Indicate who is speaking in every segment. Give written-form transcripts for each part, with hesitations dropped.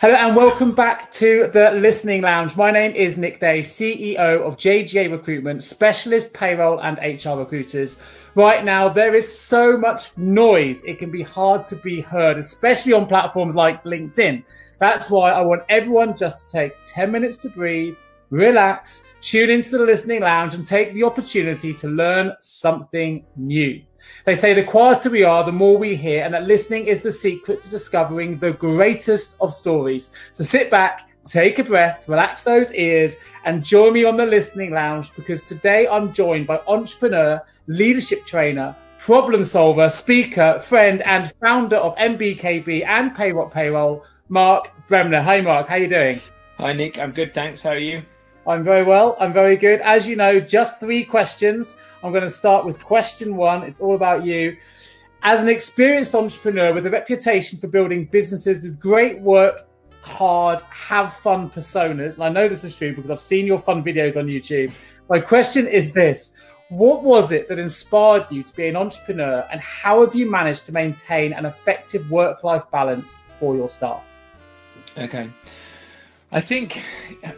Speaker 1: Hello and welcome back to the Listening Lounge. My name is Nick Day, CEO of JGA Recruitment, specialist payroll and HR recruiters. Right now, there is so much noise, it can be hard to be heard, especially on platforms like LinkedIn. That's why I want everyone just to take 10 minutes to breathe, relax, tune into the Listening Lounge and take the opportunity to learn something new. They say the quieter we are, the more we hear, and that listening is the secret to discovering the greatest of stories. So sit back, take a breath, relax those ears, and join me on the Listening Lounge, because today I'm joined by entrepreneur, leadership trainer, problem solver, speaker, friend, and founder of MBKB and Payroll, Mark Bremner. Hi, Mark. How are you doing?
Speaker 2: Hi, Nick. I'm good, thanks. How are you?
Speaker 1: I'm very well. I'm very good. As you know, just 3 questions. I'm going to start with question 1. It's all about you. As an experienced entrepreneur with a reputation for building businesses with great work, hard, have fun personas, and I know this is true because I've seen your fun videos on YouTube. My question is this: what was it that inspired you to be an entrepreneur, and how have you managed to maintain an effective work-life balance for your staff?
Speaker 2: Okay. I think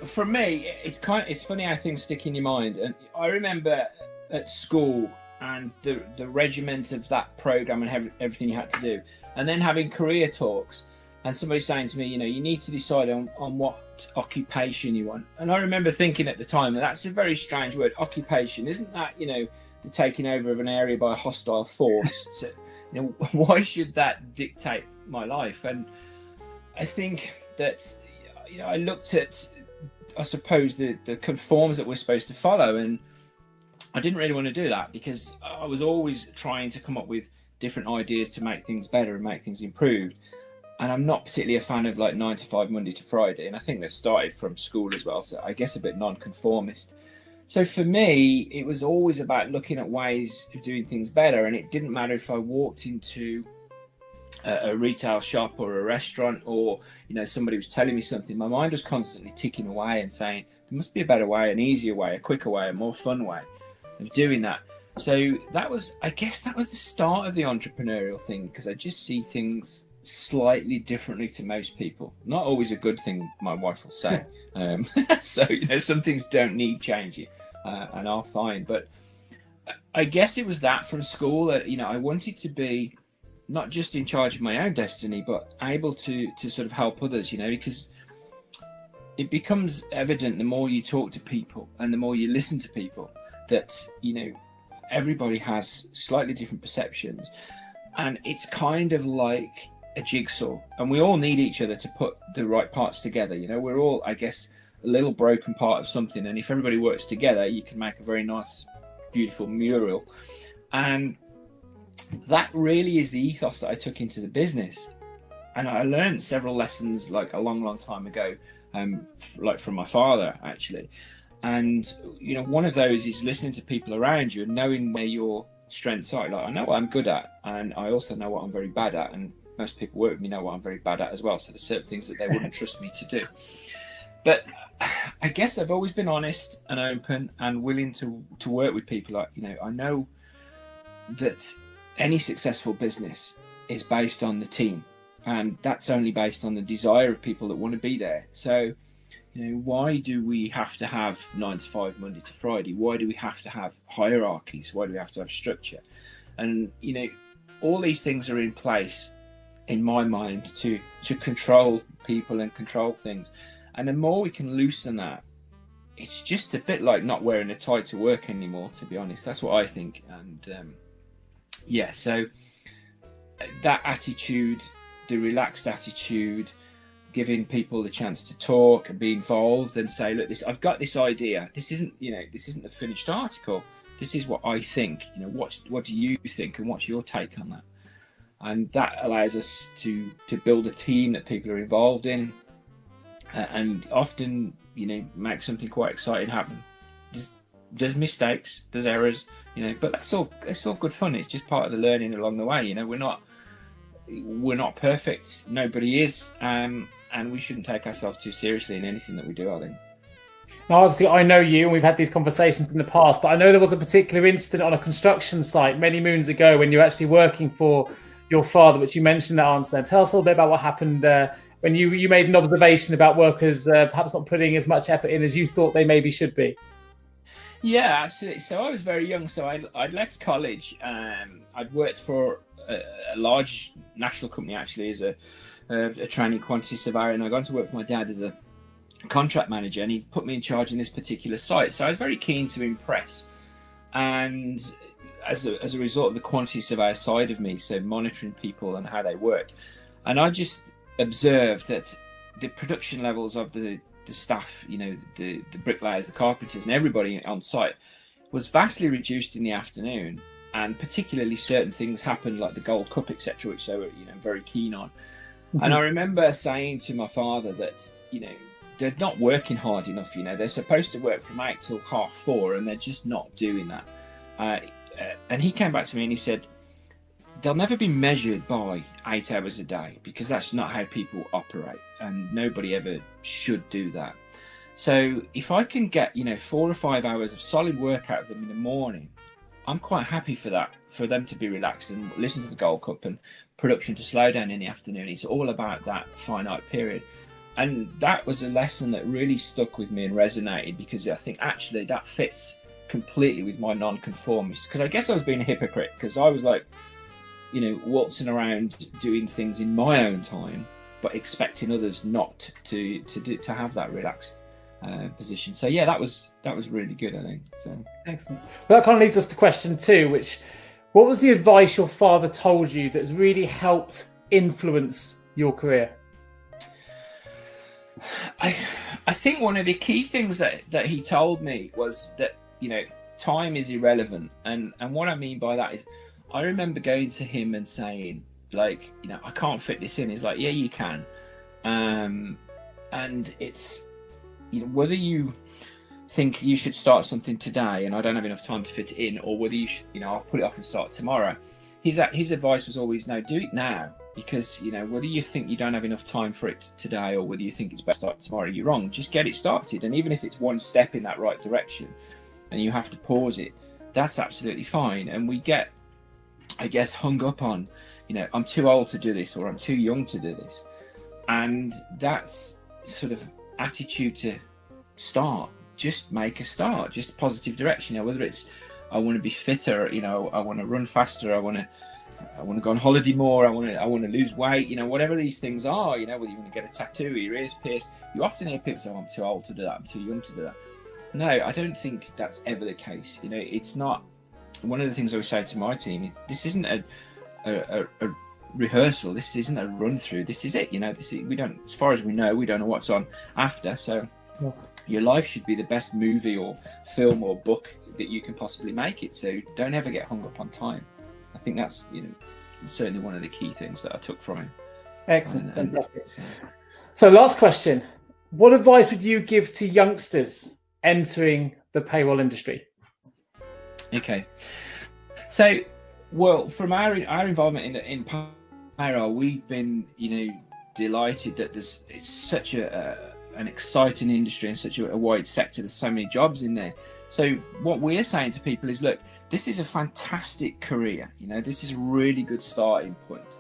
Speaker 2: for me, it's funny how things stick in your mind. And I remember at school and the regiment of that program and everything you had to do, and then having career talks and somebody saying to me, you know, you need to decide on what occupation you want. And I remember thinking at the time, that's a very strange word, occupation. Isn't that, you know, the taking over of an area by a hostile force? So, you know, why should that dictate my life? And I think that, you know, I looked at, I suppose, the conforms that we're supposed to follow, and I didn't really want to do that because I was always trying to come up with different ideas to make things better and make things improved. And I'm not particularly a fan of like 9 to 5, Monday to Friday. And I think that started from school as well. So I guess a bit non-conformist. So for me, it was always about looking at ways of doing things better. And it didn't matter if I walked into a retail shop or a restaurant, or, you know, somebody was telling me something. My mind was constantly ticking away and saying, there must be a better way, an easier way, a quicker way, a more fun way of doing that. So that was, I guess that was the start of the entrepreneurial thing, because I just see things slightly differently to most people. Not always a good thing, my wife will say. So, you know, some things don't need changing and are fine. But I guess it was that from school that, you know, I wanted to be not just in charge of my own destiny, but able to sort of help others, you know, because it becomes evident the more you talk to people and the more you listen to people that, you know, everybody has slightly different perceptions, and it's kind of like a jigsaw, and we all need each other to put the right parts together. You know, we're all, I guess, a little broken part of something, and if everybody works together, you can make a very nice, beautiful mural. And that really is the ethos that I took into the business. And I learned several lessons like a long time ago, like from my father actually. And, you know, one of those is listening to people around you and knowing where your strengths are. Like, I know what I'm good at, and I also know what I'm very bad at. And most people work with me know what I'm very bad at as well. So there's certain things that they wouldn't trust me to do. But I guess I've always been honest and open and willing to work with people. Like, you know, I know that any successful business is based on the team, and that's only based on the desire of people that want to be there. So, you know, why do we have to have 9 to 5, Monday to Friday? Why do we have to have hierarchies? Why do we have to have structure? And, you know, all these things are in place in my mind to control people and control things. And the more we can loosen that, it's just a bit like not wearing a tie to work anymore, to be honest. That's what I think. And yeah, so that attitude, the relaxed attitude, giving people the chance to talk and be involved and say, look, I've got this idea. This isn't, you know, this isn't the finished article. This is what I think. You know, what do you think, and what's your take on that? And that allows us to build a team that people are involved in, and often, you know, make something quite exciting happen. There's mistakes, there's errors, you know, but it's all good fun. It's just part of the learning along the way. You know, we're not perfect. Nobody is, and we shouldn't take ourselves too seriously in anything that we do, I think.
Speaker 1: Now, obviously, I know you, and we've had these conversations in the past, but I know there was a particular incident on a construction site many moons ago when you were actually working for your father, which you mentioned that answer there. Tell us a little bit about what happened when you made an observation about workers perhaps not putting as much effort in as you thought they maybe should be?
Speaker 2: Yeah, absolutely. So I was very young. So I'd left college. I'd worked for a large national company, actually, as a training quantity surveyor, and I got to work for my dad as a contract manager, and he put me in charge in this particular site. So I was very keen to impress, and as a result of the quantity surveyor side of me, so monitoring people and how they worked, and I just observed that the production levels of the staff, you know, the bricklayers, the carpenters, and everybody on site was vastly reduced in the afternoon, and particularly certain things happened like the Gold Cup, etc., which they were, you know, very keen on. And I remember saying to my father that, you know, they're not working hard enough. You know, they're supposed to work from 8 till 4:30, and they're just not doing that. And he came back to me and he said, they'll never be measured by 8 hours a day, because that's not how people operate, and nobody ever should do that. So if I can get, you know, 4 or 5 hours of solid work out of them in the morning, I'm quite happy for that, for them to be relaxed and listen to the Gold Cup and production to slow down in the afternoon. It's all about that finite period. And that was a lesson that really stuck with me and resonated, because I think actually that fits completely with my non-conformist. Because I guess I was being a hypocrite, because I was like, you know, waltzing around doing things in my own time, but expecting others not to have that relaxed position. So yeah, that was really good, I think. So
Speaker 1: excellent. Well, that kind of leads us to question 2, which, what was the advice your father told you that's really helped influence your career?
Speaker 2: I think one of the key things that he told me was that, you know, time is irrelevant, and what I mean by that is, I remember going to him and saying, like, you know, I can't fit this in. He's like, yeah, you can. And it's, you know, whether you think you should start something today and I don't have enough time to fit it in, or whether you should, you know, I'll put it off and start tomorrow. His advice was always, no, do it now, because, you know, whether you think you don't have enough time for it today or whether you think it's best to start tomorrow, you're wrong. Just get it started. And even if it's one step in that right direction and you have to pause it, that's absolutely fine. And we get, I guess, hung up on, you know, I'm too old to do this, or I'm too young to do this. And that's sort of attitude to start. Just make a start, just a positive direction. You know, whether it's, I want to be fitter, you know, I want to run faster, I want to go on holiday more, I want to lose weight, you know, whatever these things are, you know, whether you want to get a tattoo or your ears pierced. You often hear people say, oh, I'm too old to do that, I'm too young to do that. No, I don't think that's ever the case. You know, it's not. One of the things I always say to my team, this isn't a rehearsal, this isn't a run through, this is it. You know, we don't, as far as we know what's on after. So your life should be the best movie or film or book that you can possibly make it. So don't ever get hung up on time. I think that's, you know, certainly one of the key things that I took from him.
Speaker 1: Excellent. Fantastic. So last question, what advice would you give to youngsters entering the payroll industry?
Speaker 2: Okay, so, well, from our involvement in payroll, we've been, you know, delighted that it's such an exciting industry and such a wide sector. There's so many jobs in there. So what we're saying to people is, look, this is a fantastic career. You know, this is a really good starting point,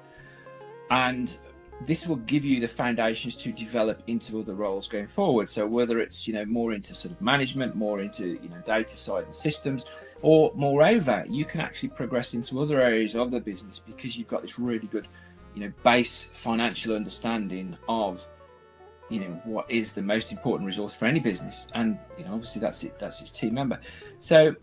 Speaker 2: and this will give you the foundations to develop into other roles going forward. So whether it's, you know, more into sort of management, more into, you know, data side and systems, or moreover, you can actually progress into other areas of the business because you've got this really good, you know, base financial understanding of, you know, what is the most important resource for any business. And, you know, obviously that's its team member. So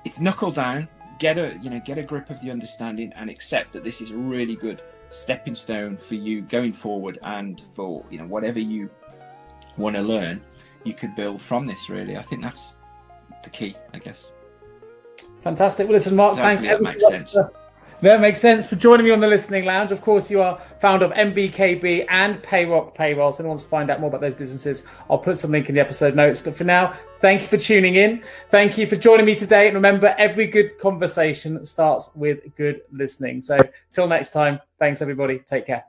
Speaker 2: it's knuckle down, get a grip of the understanding, and accept that this is a really good stepping stone for you going forward, and for, you know, whatever you want to learn, you could build from this. Really, I think that's the key, I guess.
Speaker 1: Fantastic. Well, listen, Mark, thanks.
Speaker 2: That makes sense.
Speaker 1: That makes sense for joining me on the Listening Lounge. Of course, you are founder of MBKB and Payroll. So if anyone wants to find out more about those businesses, I'll put some link in the episode notes. But for now, thank you for tuning in. Thank you for joining me today. And remember, every good conversation starts with good listening. So till next time, thanks, everybody. Take care.